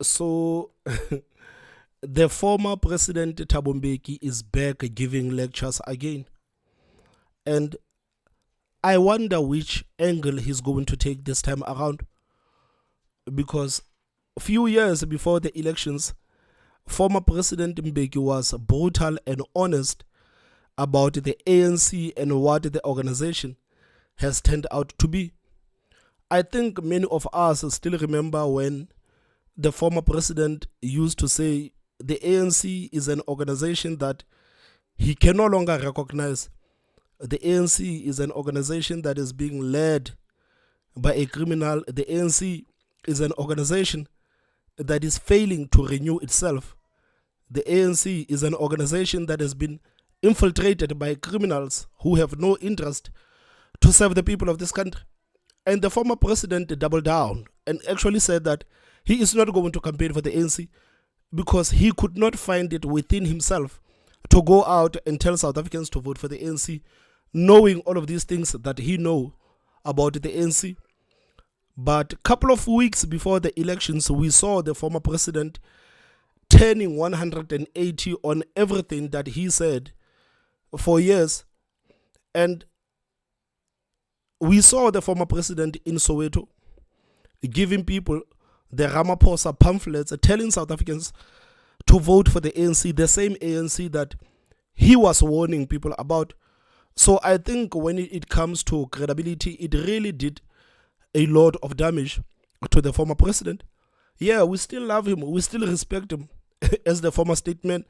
So the former president Thabo Mbeki is back giving lectures again. And I wonder which angle he's going to take this time around. Because a few years before the elections, former President Mbeki was brutal and honest about the ANC and what the organization has turned out to be. I think many of us still remember when the former president used to say the ANC is an organization that he can no longer recognize. The ANC is an organization that is being led by a criminal. The ANC is an organization that is failing to renew itself. The ANC is an organization that has been infiltrated by criminals who have no interest to serve the people of this country. And the former president doubled down and actually said that he is not going to campaign for the ANC because he could not find it within himself to go out and tell South Africans to vote for the ANC, knowing all of these things that he knows about the ANC. But a couple of weeks before the elections, we saw the former president turning 180 on everything that he said for years. And we saw the former president in Soweto giving people the Ramaphosa pamphlets telling South Africans to vote for the ANC, the same ANC that he was warning people about. So I think when it comes to credibility, it really did a lot of damage to the former president. Yeah, we still love him, we still respect him as the former statesman,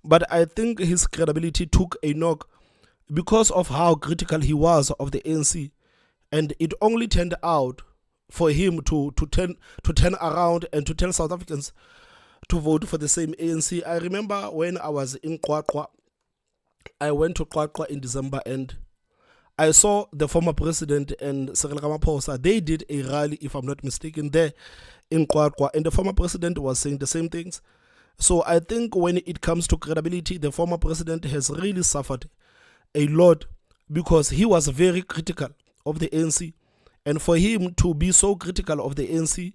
but I think his credibility took a knock because of how critical he was of the ANC. And it only turned out for him to turn around and to tell South Africans to vote for the same ANC. I remember when I was in Qwaqwa, I went to Qwaqwa in December and I saw the former president and Cyril Ramaphosa. They did a rally, if I'm not mistaken, there in Qwaqwa, and the former president was saying the same things. So I think when it comes to credibility, the former president has really suffered a lot because he was very critical of the ANC. And for him to be so critical of the ANC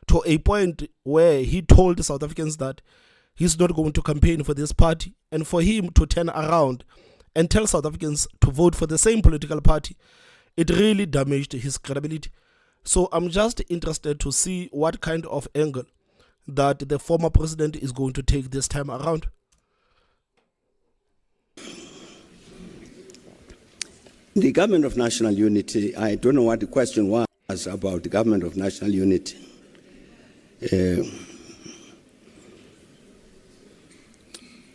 to a point where he told South Africans that he's not going to campaign for this party, and for him to turn around and tell South Africans to vote for the same political party, it really damaged his credibility. So I'm just interested to see what kind of angle that the former president is going to take this time around. The government of national unity, I don't know what the question was about the government of national unity.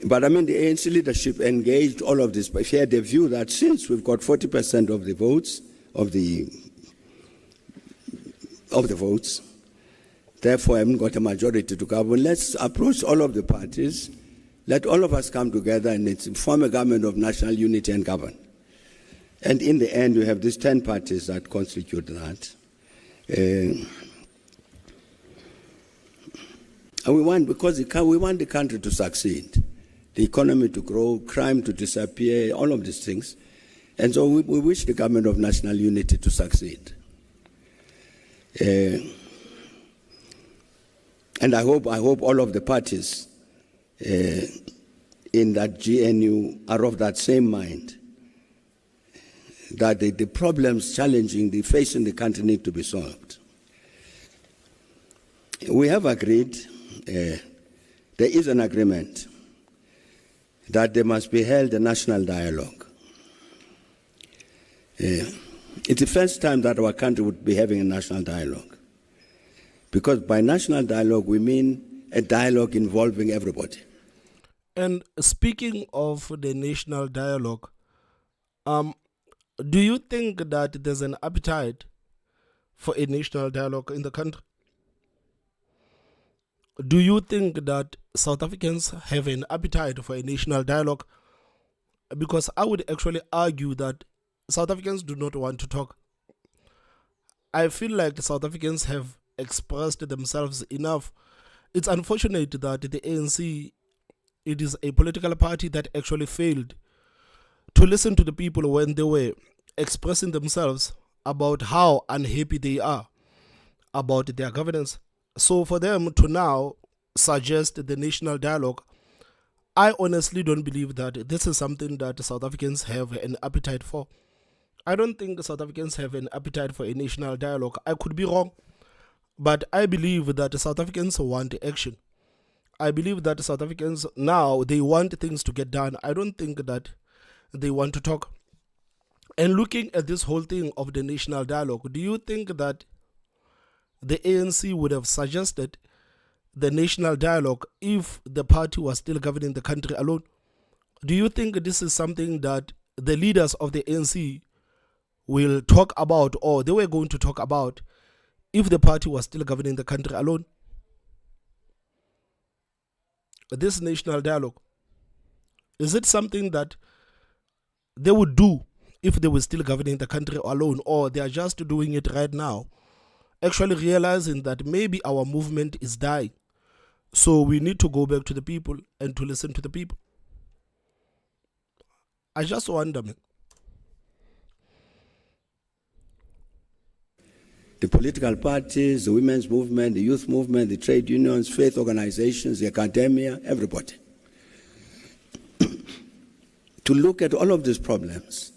But I mean, the ANC leadership engaged all of this, but shared the view that since we've got 40% of the votes, of the votes, therefore I haven't got a majority to govern, let's approach all of the parties, let all of us come together and form a government of national unity and govern. And in the end, you have these 10 parties that constitute that. And we want, because we want the country to succeed, the economy to grow, crime to disappear, all of these things. And so we wish the government of national unity to succeed. And I hope all of the parties in that GNU are of that same mind, that the problems facing the country need to be solved. We have agreed, there is an agreement that there must be held a national dialogue. It's the first time that our country would be having a national dialogue. Because by national dialogue, we mean a dialogue involving everybody. And speaking of the national dialogue, do you think that there's an appetite for a national dialogue in the country? Do you think that South Africans have an appetite for a national dialogue? Because I would actually argue that South Africans do not want to talk. I feel like the South Africans have expressed themselves enough. It's unfortunate that the ANC, it is a political party that actually failed to listen to the people when they were expressing themselves about how unhappy they are about their governance. So for them to now suggest the national dialogue, I honestly don't believe that this is something that South Africans have an appetite for. I don't think South Africans have an appetite for a national dialogue. I could be wrong, but I believe that South Africans want action. I believe that South Africans now, they want things to get done. I don't think that they want to talk. And looking at this whole thing of the national dialogue, do you think that the ANC would have suggested the national dialogue if the party was still governing the country alone? Do you think this is something that the leaders of the ANC will talk about, or they were going to talk about, if the party was still governing the country alone? This national dialogue, is it something that they would do if they were still governing the country alone, or they are just doing it right now, actually realizing that maybe our movement is dying, so we need to go back to the people and to listen to the people? I just wonder, man. The political parties, the women's movement, the youth movement, the trade unions, faith organizations, the academia, everybody, to look at all of these problems.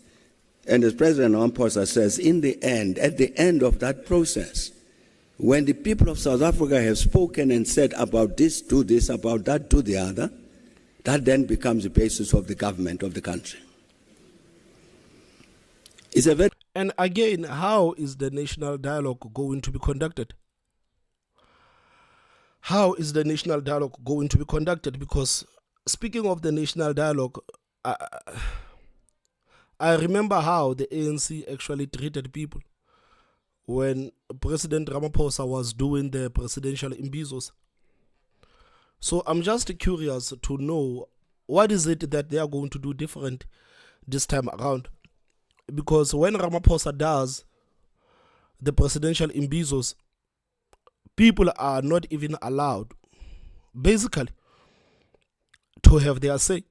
And as President Ramaphosa says, in the end, at the end of that process, when the people of South Africa have spoken and said about this, do this, about that, do the other, that then becomes the basis of the government of the country. It's a very And again, how is the national dialogue going to be conducted? How is the national dialogue going to be conducted? Because speaking of the national dialogue, I remember how the ANC actually treated people when President Ramaphosa was doing the presidential imbizos. So I'm just curious to know, what is it that they are going to do different this time around? Because when Ramaphosa does the presidential imbizos, people are not even allowed, basically, to have their say.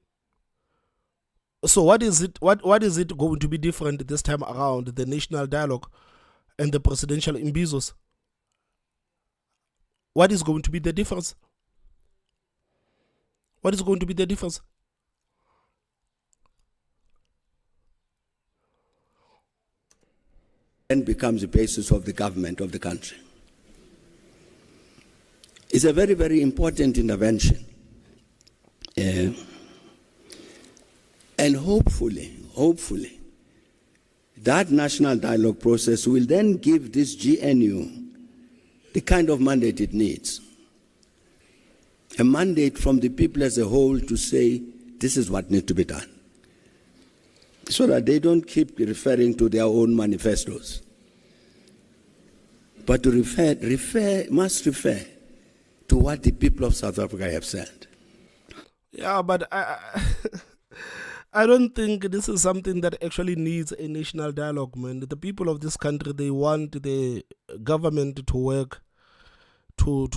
So what is it going to be different this time around, the national dialogue and the presidential imbizos? What is going to be the difference? What is going to be the difference? and becomes the basis of the government of the country. It's a very, very important intervention. And hopefully, that national dialogue process will then give this GNU the kind of mandate it needs. A mandate from the people as a whole to say, this is what needs to be done. So that they don't keep referring to their own manifestos. But to must refer to what the people of South Africa have said. Yeah, but I don't think this is something that actually needs a national dialogue, man. The people of this country, they want the government to work to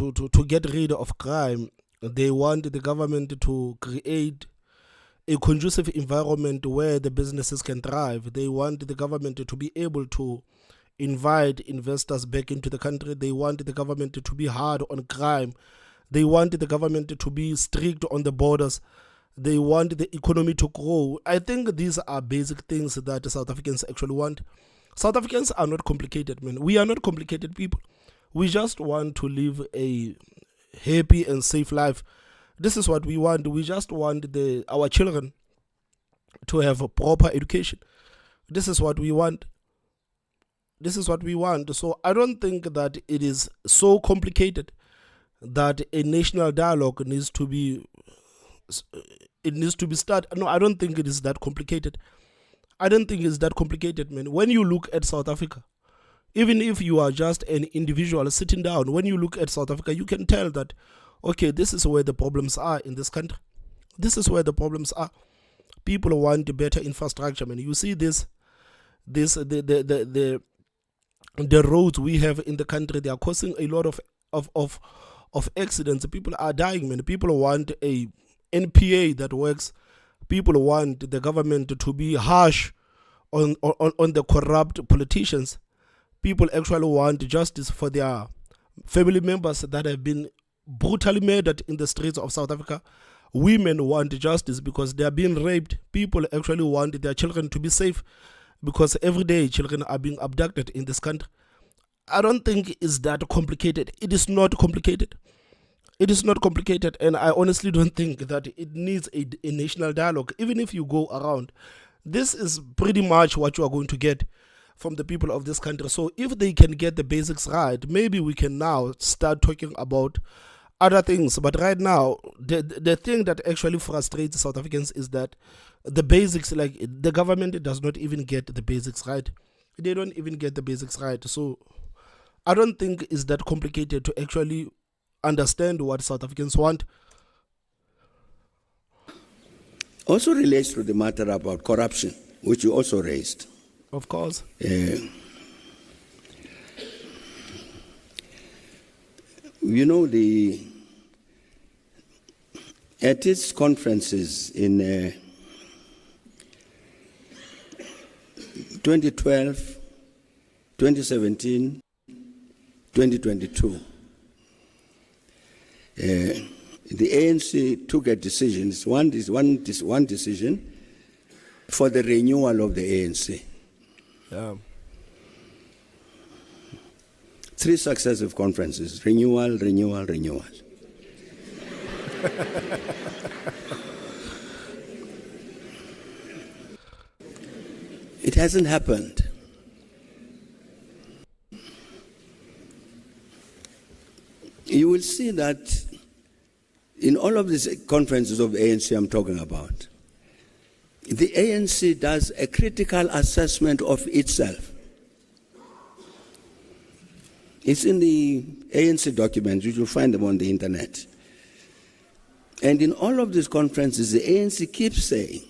get rid of crime. They want the government to create a conducive environment where the businesses can thrive. They want the government to be able to invite investors back into the country. They want the government to be hard on crime. They want the government to be strict on the borders. They want the economy to grow. I think these are basic things that South Africans actually want. South Africans are not complicated, man. We are not complicated people. We just want to live a happy and safe life. This is what we want. We just want our children to have a proper education. This is what we want. This is what we want. So I don't think that it is so complicated that a national dialogue needs to be started. No, I don't think it is that complicated. I don't think it's that complicated, man. When you look at South Africa, even if you are just an individual sitting down, when you look at South Africa, you can tell that, okay, this is where the problems are in this country. This is where the problems are. People want better infrastructure, man. You see the roads we have in the country, they are causing a lot of accidents. People are dying, man. People want a NPA that works. People want the government to be harsh on the corrupt politicians. People actually want justice for their family members that have been brutally murdered in the streets of South Africa. Women want justice because they are being raped. People actually want their children to be safe because every day children are being abducted in this country. I don't think it's that complicated. It is not complicated. It is not complicated, and I honestly don't think that it needs a national dialogue. Even if you go around, this is pretty much what you are going to get from the people of this country. So if they can get the basics right, maybe we can now start talking about other things. But right now, the thing that actually frustrates South Africans is that the basics, like the government does not even get the basics right. They don't even get the basics right. So I don't think it's that complicated to actually understand what South Africans want. Also relates to the matter about corruption, which you also raised. Of course. You know, at its conferences in 2012, 2017, 2022, the ANC took a decision. It's one decision for the renewal of the ANC. Yeah. 3 successive conferences: renewal, renewal, renewal. It hasn't happened. You will see that in all of these conferences of the ANC I'm talking about, the ANC does a critical assessment of itself. It's in the ANC documents. You will find them on the internet. And in all of these conferences, the ANC keeps saying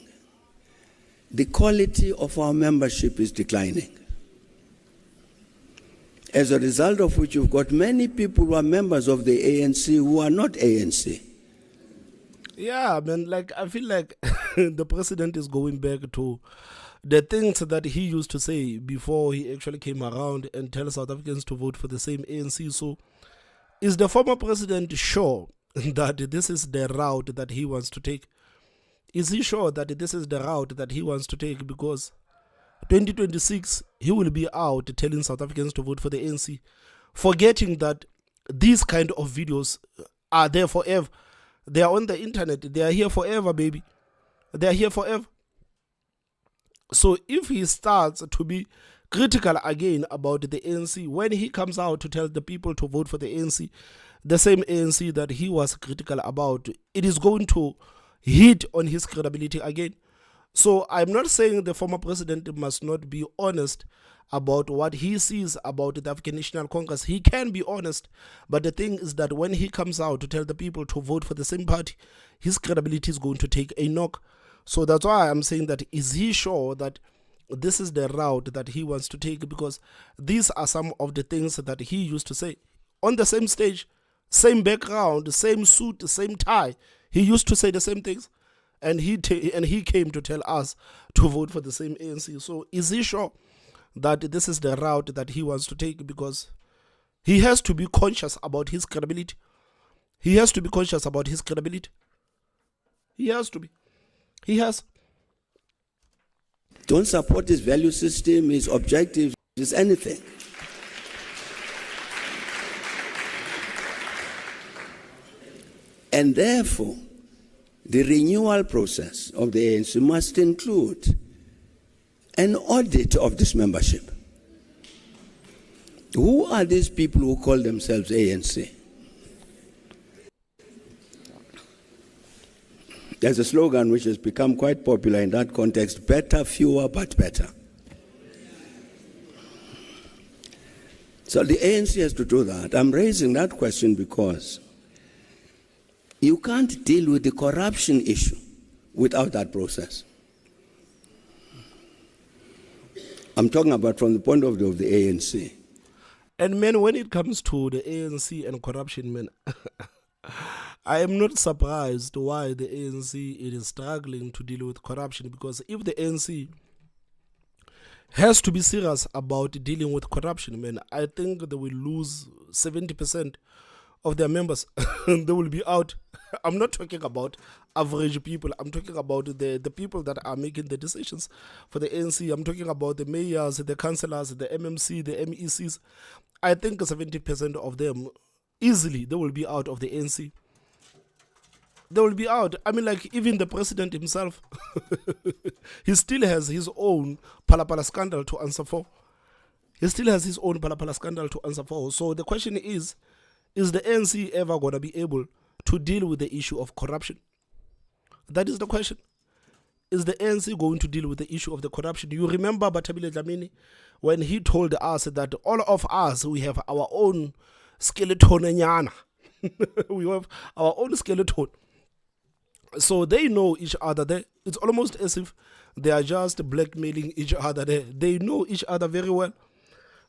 the quality of our membership is declining. As a result of which, you've got many people who are members of the ANC who are not ANC. Yeah, man, like I feel like the president is going back to the things that he used to say before he actually came around and tell South Africans to vote for the same ANC. So is the former president sure that this is the route that he wants to take? Is he sure that this is the route that he wants to take? Because 2026, he will be out telling South Africans to vote for the ANC, forgetting that these kind of videos are there forever. They are on the internet. They are here forever, baby. They are here forever. So if he starts to be critical again about the ANC, when he comes out to tell the people to vote for the ANC, the same ANC that he was critical about, it is going to hit on his credibility again. So I'm not saying the former president must not be honest about what he sees about the African National Congress. He can be honest, but the thing is that when he comes out to tell the people to vote for the same party, his credibility is going to take a knock. So that's why I'm saying that, is he sure that this is the route that he wants to take? Because these are some of the things that he used to say on the same stage, same background, same suit, same tie. He used to say the same things, and he came to tell us to vote for the same ANC. So is he sure that this is the route that he wants to take? Because he has to be conscious about his credibility. He has to be conscious about his credibility. He has to be. He has. Don't support his value system, his objectives, his anything. And therefore, the renewal process of the ANC must include an audit of this membership. Who are these people who call themselves ANC? There's a slogan which has become quite popular in that context: better, fewer, but better. So the ANC has to do that. I'm raising that question because you can't deal with the corruption issue without that process. I'm talking about from the point of view of the ANC. And man, when it comes to the ANC and corruption, man, I am not surprised why the ANC is struggling to deal with corruption, because if the ANC has to be serious about dealing with corruption, man, I think they will lose 70% of their members, they will be out. I'm not talking about average people. I'm talking about the people that are making the decisions for the ANC. I'm talking about the mayors, the councillors, the MMC, the MECs. I think 70% of them, easily, they will be out of the ANC. They will be out. I mean, like, even the president himself, he still has his own Palapala scandal to answer for. He still has his own Palapala scandal to answer for. So the question is the ANC ever going to be able to deal with the issue of corruption? That is the question. Is the ANC going to deal with the issue of the corruption? You remember Batabile Dlamini when he told us that all of us, we have our own skeleton. We have our own skeleton. So they know each other there. It's almost as if they are just blackmailing each other there. They know each other very well.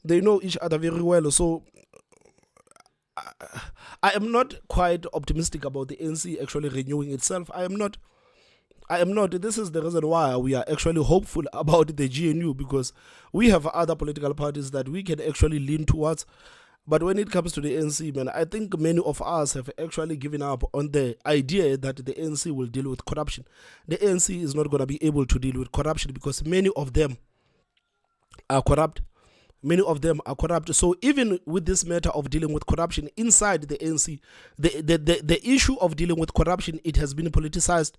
They know each other very well. So I am not quite optimistic about the ANC actually renewing itself. I am not. This is the reason why we are actually hopeful about the GNU, because we have other political parties that we can actually lean towards. But when it comes to the ANC, man, I think many of us have actually given up on the idea that the ANC will deal with corruption. The ANC is not going to be able to deal with corruption because many of them are corrupt. Many of them are corrupt. So even with this matter of dealing with corruption inside the ANC, the issue of dealing with corruption, it has been politicized.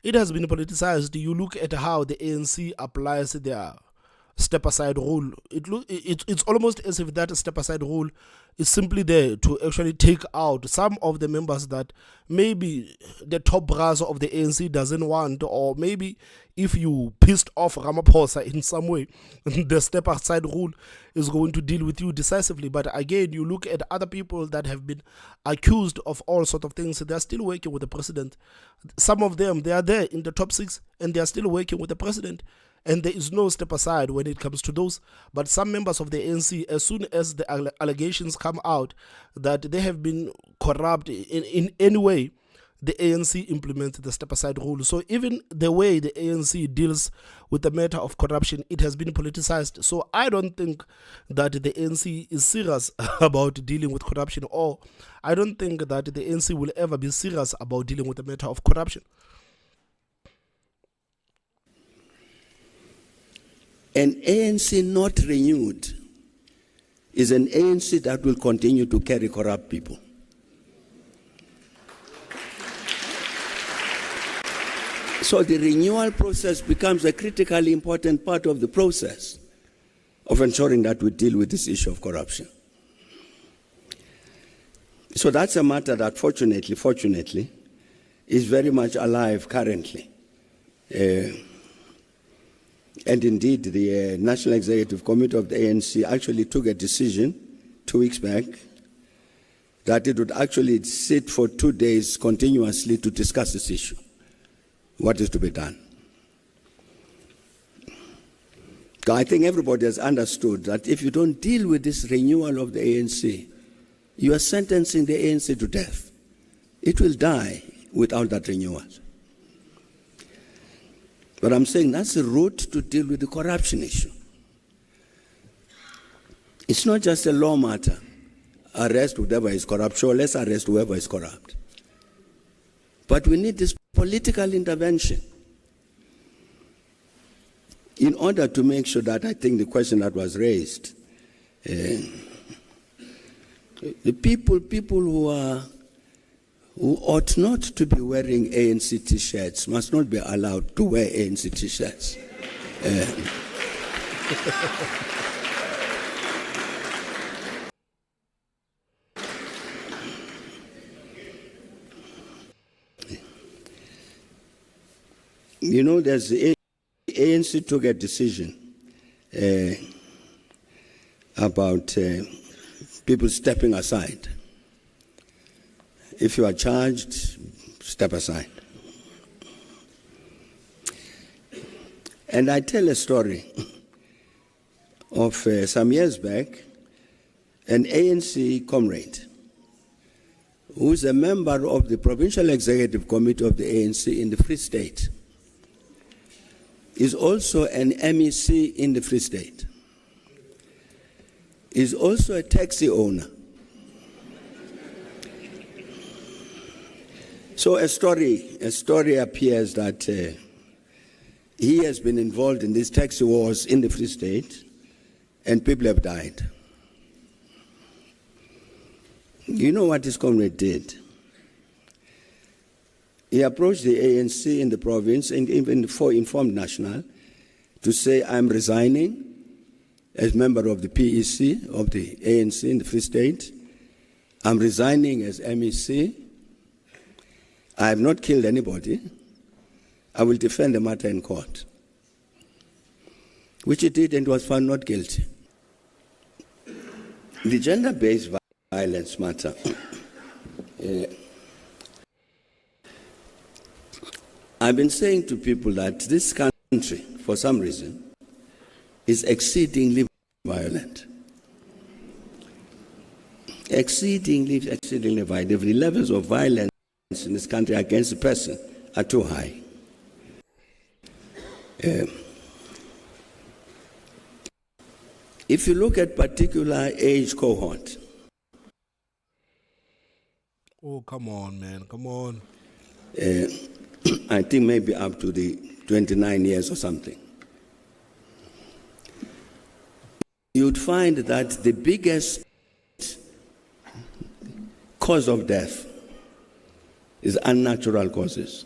It has been politicized. You look at how the ANC applies their step-aside rule. It's almost as if that step-aside rule is simply there to actually take out some of the members that maybe the top brass of the ANC doesn't want, or maybe if you pissed off Ramaphosa in some way, the step-aside rule is going to deal with you decisively. But again, you look at other people that have been accused of all sorts of things. They're still working with the president. Some of them, they are there in the top 6 and they are still working with the president. And there is no step aside when it comes to those. But some members of the ANC, as soon as the allegations come out that they have been corrupt in any way, the ANC implements the step aside rule. So even the way the ANC deals with the matter of corruption, it has been politicized. So I don't think that the ANC is serious about dealing with corruption, or I don't think that the ANC will ever be serious about dealing with the matter of corruption. An ANC not renewed is an ANC that will continue to carry corrupt people. So the renewal process becomes a critically important part of the process of ensuring that we deal with this issue of corruption. So that's a matter that fortunately, is very much alive currently. And indeed, the National Executive Committee of the ANC actually took a decision 2 weeks back that it would actually sit for 2 days continuously to discuss this issue. What is to be done? I think everybody has understood that if you don't deal with this renewal of the ANC, you are sentencing the ANC to death. It will die without that renewal. But I'm saying that's the route to deal with the corruption issue. It's not just a law matter. Arrest whoever is corrupt. Sure, let's arrest whoever is corrupt. But we need this political intervention in order to make sure that, I think the question that was raised, the people who ought not to be wearing ANC T-shirts must not be allowed to wear ANC T-shirts. You know, there's the ANC took a decision about people stepping aside. If you are charged, step aside. And I tell a story of some years back, an ANC comrade who is a member of the Provincial Executive Committee of the ANC in the Free State, is also an MEC in the Free State, is also a taxi owner, So a story appears that he has been involved in these taxi wars in the Free State, and people have died. You know what his comrade did? He approached the ANC in the province, and even informed National, to say, I'm resigning as member of the PEC, of the ANC in the Free State. I'm resigning as MEC. I have not killed anybody. I will defend the matter in court. Which he did and was found not guilty. The gender-based violence matter. I've been saying to people that this country, for some reason, is exceedingly violent. Exceedingly violent. The levels of violence in this country against a person are too high. If you look at particular age cohort, oh, come on, man, come on. I think maybe up to the 29 years or something, you'd find that the biggest cause of death is unnatural causes.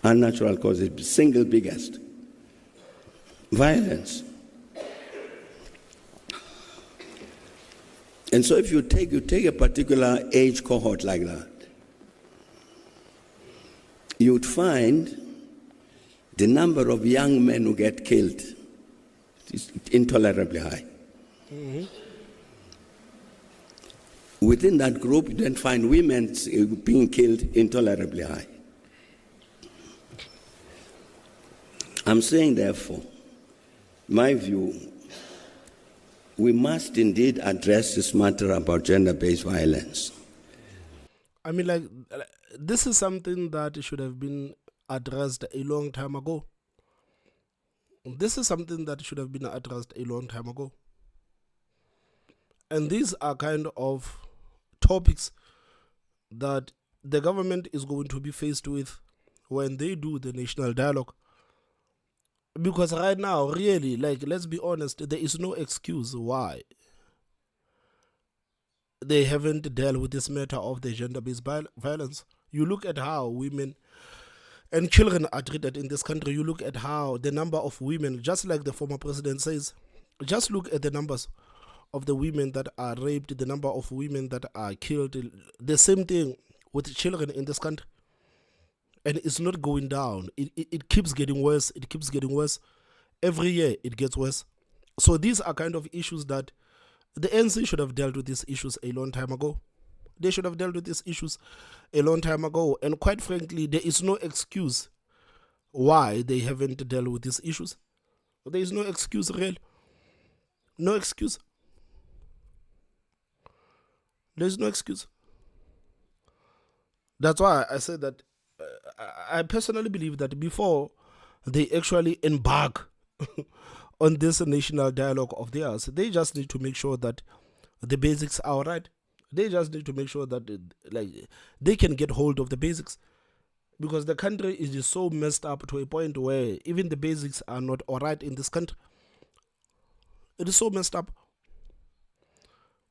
Unnatural causes, single biggest. Violence. And so if you take a particular age cohort like that, you would find the number of young men who get killed is intolerably high. Mm-hmm. Within that group, you then find women being killed intolerably high. I'm saying, therefore, my view, we must indeed address this matter about gender-based violence. I mean, like, this is something that should have been addressed a long time ago. This is something that should have been addressed a long time ago. And these are kind of topics that the government is going to be faced with when they do the national dialogue. Because right now, really, like, let's be honest, there is no excuse why they haven't dealt with this matter of the gender-based violence. You look at how women and children are treated in this country. You look at how the number of women, just like the former president says, just look at the numbers of the women that are raped, the number of women that are killed. The same thing with children in this country. And it's not going down. It keeps getting worse. It keeps getting worse. Every year it gets worse. So these are kind of issues that the ANC should have dealt with these issues a long time ago. They should have dealt with these issues a long time ago. And quite frankly, there is no excuse why they haven't dealt with these issues. There is no excuse, really. No excuse. There's no excuse. That's why I said that I personally believe that before they actually embark on this national dialogue of theirs, they just need to make sure that the basics are all right. They just need to make sure that they can get hold of the basics, because the country is just so messed up to a point where even the basics are not all right in this country. It is so messed up.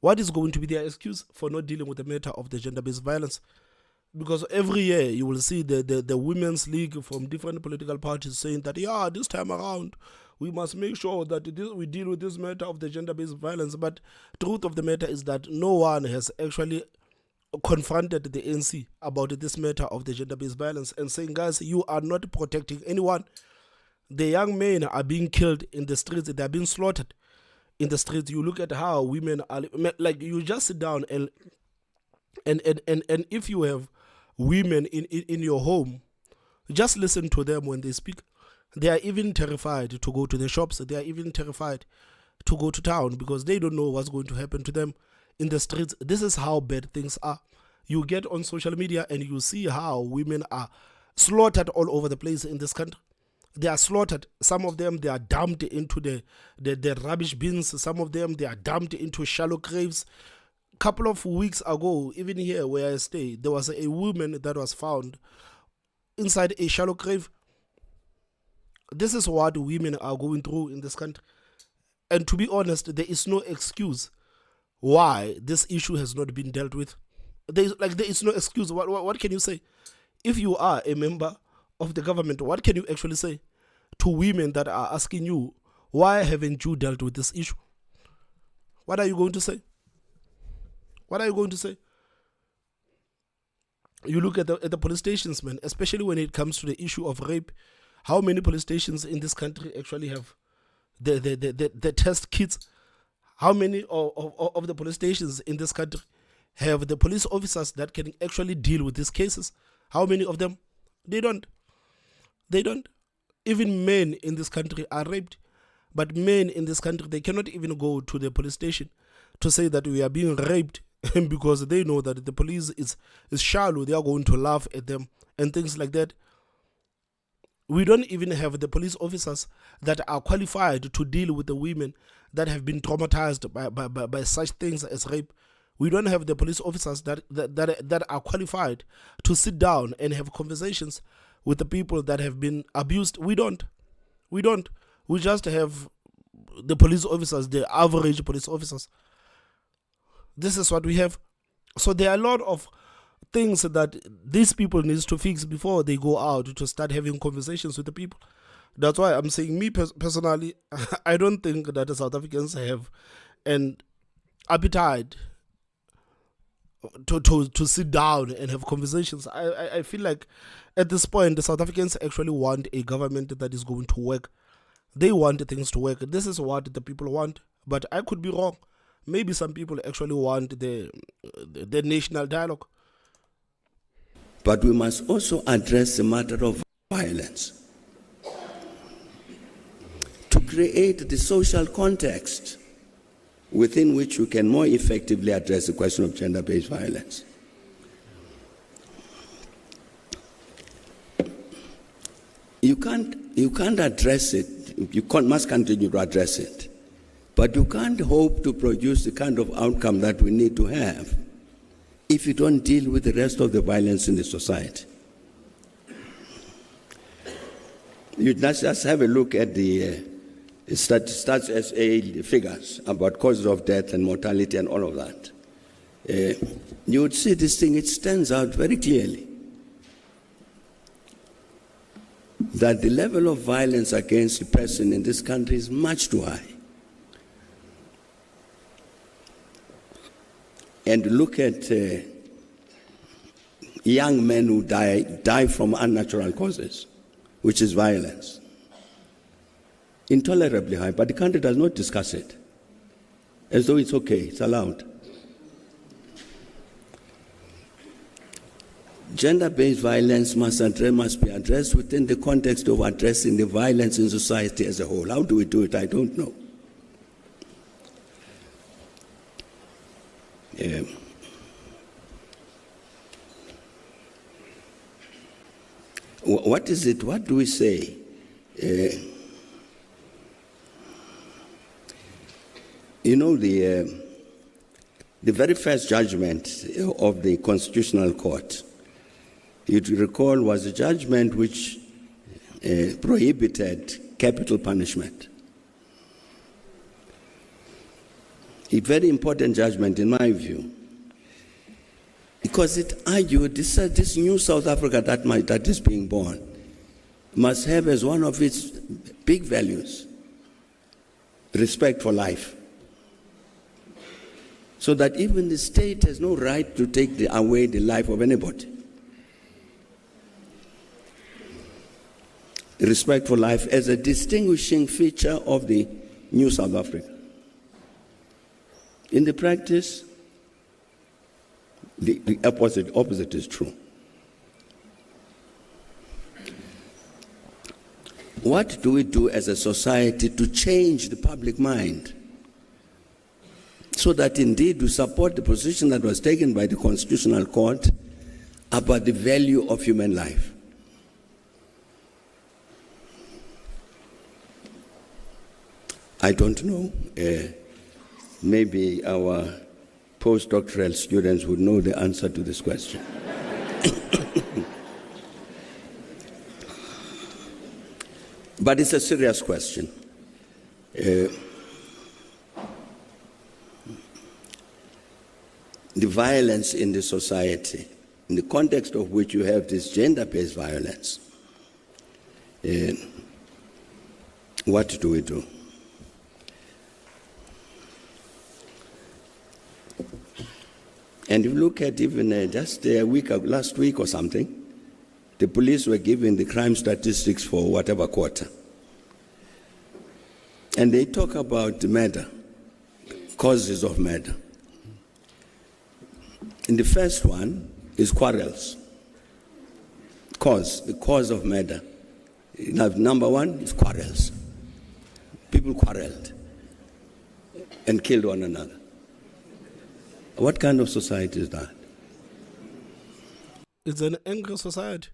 What is going to be their excuse for not dealing with the matter of the gender-based violence? Because every year you will see the Women's League from different political parties saying that, yeah, this time around we must make sure that we deal with this matter of the gender-based violence. But truth of the matter is that no one has actually confronted the ANC about this matter of the gender-based violence and saying, guys, you are not protecting anyone. The young men are being killed in the streets. They are being slaughtered in the streets. You look at how women are, like, you just sit down and if you have women in your home, just listen to them when they speak. They are even terrified to go to the shops. They are even terrified to go to town because they don't know what's going to happen to them in the streets. This is how bad things are. You get on social media and you see how women are slaughtered all over the place in this country. They are slaughtered. Some of them, they are dumped into the rubbish bins. Some of them, they are dumped into shallow graves. couple of weeks ago, even here where I stay, there was a woman that was found inside a shallow grave. This is what women are going through in this country. And to be honest, there is no excuse why this issue has not been dealt with. There is no excuse. What can you say? If you are a member of the government, what can you actually say to women that are asking you, why haven't you dealt with this issue? What are you going to say? What are you going to say? You look at the police stations, man, especially when it comes to the issue of rape. How many police stations in this country actually have the test kits? How many of the police stations in this country have the police officers that can actually deal with these cases? How many of them? They don't. They don't. Even men in this country are raped. But men in this country, they cannot even go to the police station to say that we are being raped because they know that the police is shallow. They are going to laugh at them and things like that. We don't even have the police officers that are qualified to deal with the women that have been traumatized by such things as rape. We don't have the police officers that are qualified to sit down and have conversations with the people that have been abused. We don't. We just have the police officers, the average police officers. This is what we have. So there are a lot of things that these people need to fix before they go out to start having conversations with the people. That's why I'm saying, me personally, I don't think that the South Africans have an appetite to sit down and have conversations. I feel like at this point, the South Africans actually want a government that is going to work. They want things to work. This is what the people want. But I could be wrong. Maybe some people actually want the national dialogue. But we must also address the matter of violence to create the social context within which we can more effectively address the question of gender-based violence. You can't address it. You must continue to address it. But you can't hope to produce the kind of outcome that we need to have if you don't deal with the rest of the violence in the society. You just have a look at the stats SA figures about causes of death and mortality and all of that. You would see this thing, it stands out very clearly that the level of violence against the person in this country is much too high. And look at young men who die from unnatural causes, which is violence. Intolerably high, but the country does not discuss it, as though it's okay, it's allowed. Gender-based violence must be addressed within the context of addressing the violence in society as a whole. How do we do it? I don't know. What is it? What do we say? The very first judgment of the Constitutional Court, you'd recall, was a judgment which prohibited capital punishment. A very important judgment in my view, because it argued this new South Africa that is being born must have as one of its big values respect for life, so that even the state has no right to take away the life of anybody. Respect for life as a distinguishing feature of the new South Africa. In the practice, the opposite is true. What do we do as a society to change the public mind so that indeed we support the position that was taken by the Constitutional Court about the value of human life? I don't know. Maybe our postdoctoral students would know the answer to this question. But it's a serious question. The violence in the society, in the context of which you have this gender-based violence, what do we do? And if you look at even just a week, last week or something, the police were giving the crime statistics for whatever quarter. And they talk about murder, causes of murder. And the first one is quarrels. The cause of murder. Now, number one is quarrels. People quarreled and killed one another. What kind of society is that? It's an angry society.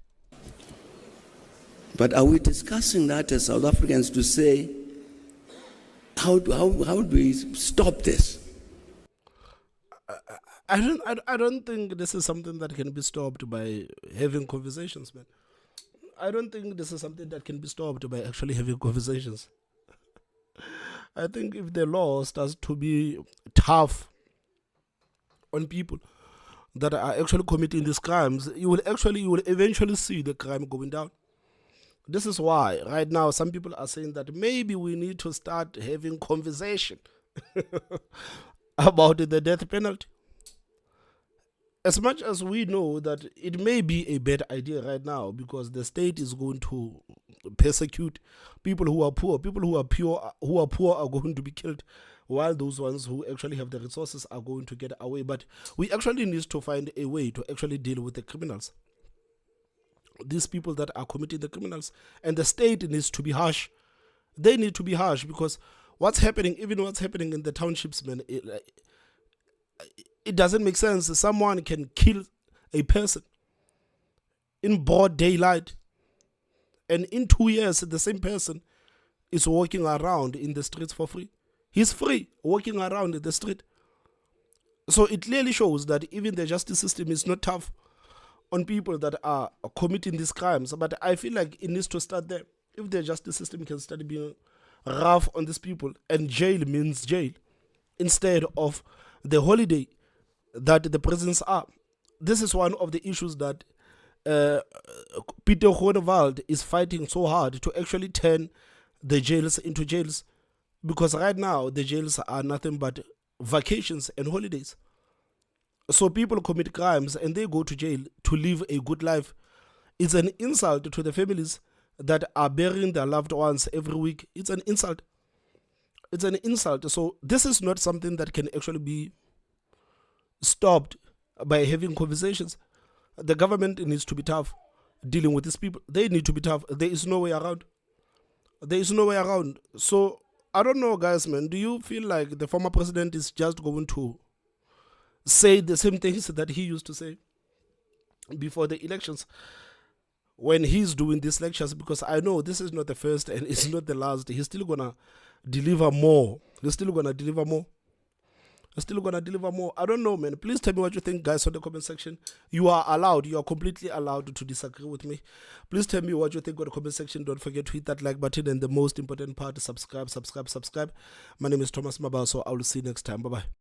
But are we discussing that as South Africans to say, how do we stop this? I don't think this is something that can be stopped by having conversations, man. I don't think this is something that can be stopped by actually having conversations. I think if the law starts to be tough on people that are actually committing these crimes, you will eventually see the crime going down. This is why right now some people are saying that maybe we need to start having conversation about the death penalty. As much as we know that it may be a bad idea right now because the state is going to persecute people who are poor, who are poor are going to be killed, while those ones who actually have the resources are going to get away. But we actually need to find a way to actually deal with the criminals. These people that are committing the criminals, and the state needs to be harsh. They need to be harsh because what's happening in the townships, man, it doesn't make sense. Someone can kill a person in broad daylight, and in 2 years, the same person is walking around in the streets for free. He's free, walking around in the street. So it clearly shows that even the justice system is not tough on people that are committing these crimes. But I feel like it needs to start there. If the justice system can start being rough on these people, and jail means jail, instead of the holiday that the prisons are. This is one of the issues that Peter Groenewald is fighting so hard to actually turn the jails into jails, because right now the jails are nothing but vacations and holidays. So people commit crimes and they go to jail to live a good life. It's an insult to the families that are burying their loved ones every week. It's an insult. It's an insult. So this is not something that can actually be stopped by having conversations. The government needs to be tough dealing with these people. They need to be tough. There is no way around. There is no way around. So I don't know, guys, man. Do you feel like the former president is just going to say the same things that he used to say before the elections when he's doing these lectures? Because I know this is not the first and it's not the last. He's still gonna deliver more. He's still gonna deliver more. I don't know, man. Please tell me what you think, guys, on the comment section. You are completely allowed to disagree with me. Please tell me what you think on the comment section. Don't forget to hit that like button, and the most important part, subscribe. My name is Thomas Mabal, so I will see you next time. Bye-bye.